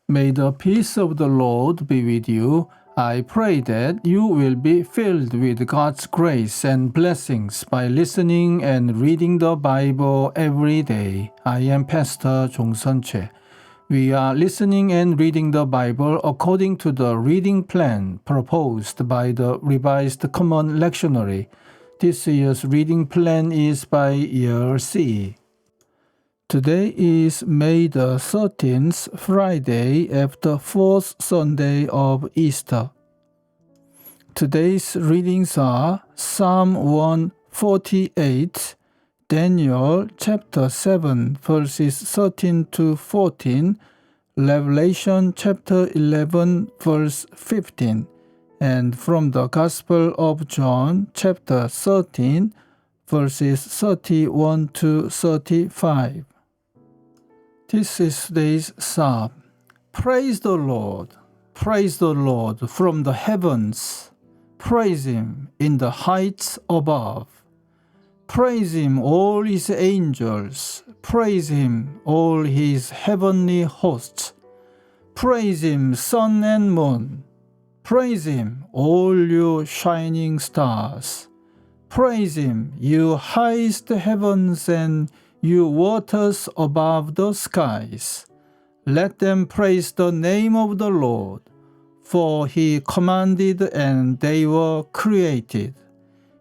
May the peace of the Lord be with you. I pray that you will be filled with God's grace and blessings by listening and reading the Bible every day. I am Pastor 종선채. We are listening and reading the Bible according to the reading plan proposed by the Revised Common Lectionary. This year's reading plan is by year C. Today is May the 13th, Friday after fourth Sunday of Easter. Today's readings are Psalm 148, Daniel chapter 7 verses 13 to 14, Revelation chapter 11 verse 15, and from the Gospel of John chapter 13 verses 31 to 35. This is today's psalm. Praise the Lord from the heavens. Praise Him in the heights above. Praise Him, all His angels. Praise Him, all His heavenly hosts. Praise Him, sun and moon. Praise Him, all you shining stars. Praise Him, you highest heavens and you waters above the skies. Let them praise the name of the Lord, for He commanded and they were created.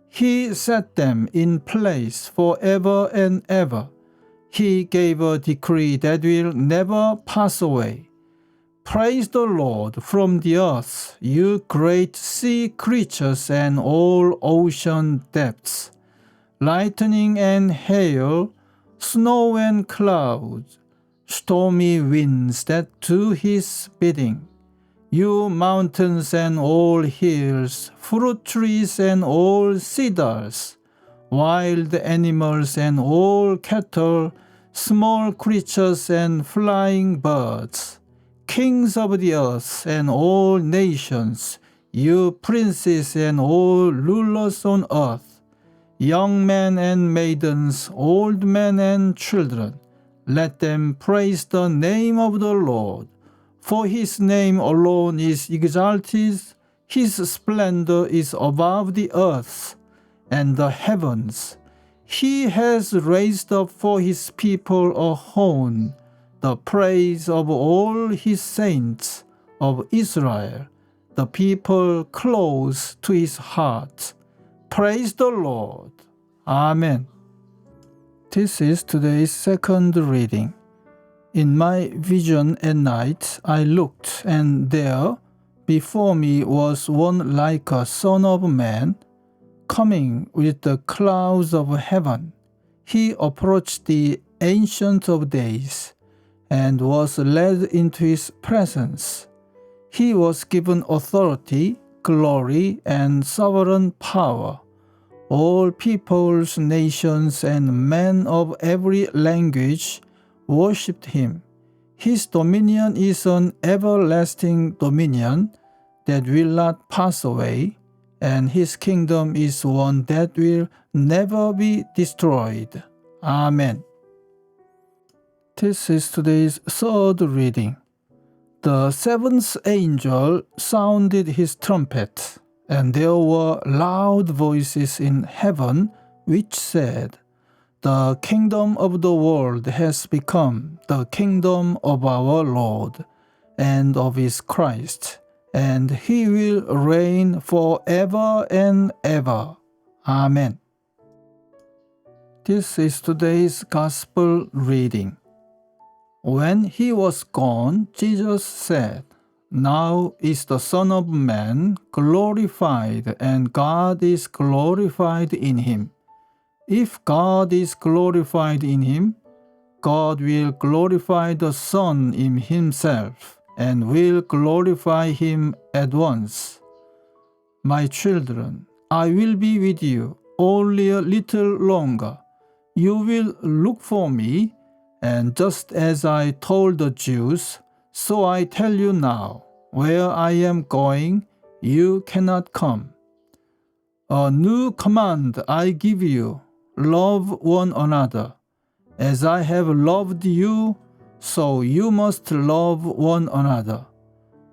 He set them in place forever and ever. He gave a decree that will never pass away. Praise the Lord from the earth, you great sea creatures and all ocean depths. Lightning and hail, snow and clouds, stormy winds that do His bidding. You mountains and all hills, fruit trees and all cedars, wild animals and all cattle, small creatures and flying birds, kings of the earth and all nations, you princes and all rulers on earth, young men and maidens, old men and children, let them praise the name of the Lord. For His name alone is exalted, His splendor is above the earth and the heavens. He has raised up for His people a horn, the praise of all His saints of Israel, the people close to His heart. Praise the Lord. Amen. This is today's second reading. In my vision at night I looked, and there before me was one like a son of man, coming with the clouds of heaven. He approached the Ancient of Days, and was led into His presence. He was given authority, glory, and sovereign power. All peoples, nations, and men of every language worshipped Him. His dominion is an everlasting dominion that will not pass away, and His kingdom is one that will never be destroyed. Amen. This is today's third reading. The seventh angel sounded his trumpet, and there were loud voices in heaven which said, The kingdom of the world has become the kingdom of our Lord and of His Christ, and He will reign forever and ever. Amen. This is today's Gospel reading. When He was gone, Jesus said, Now is the Son of Man glorified, and God is glorified in Him. If God is glorified in Him, God will glorify the Son in Himself, and will glorify Him at once. My children, I will be with you only a little longer. You will look for me, and just as I told the Jews, so I tell you now, where I am going, you cannot come. A new command I give you, love one another. As I have loved you, So you must love one another.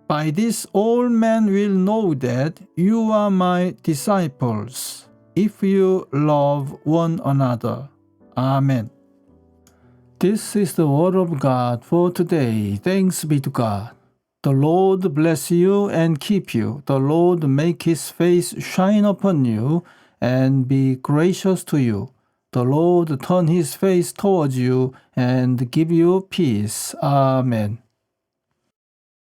By this all men will know that you are my disciples, if you love one another. Amen. This is the word of God for today. Thanks be to God. The Lord bless you and keep you. The Lord make his face shine upon you and be gracious to you. The Lord turn his face towards you and give you peace. Amen.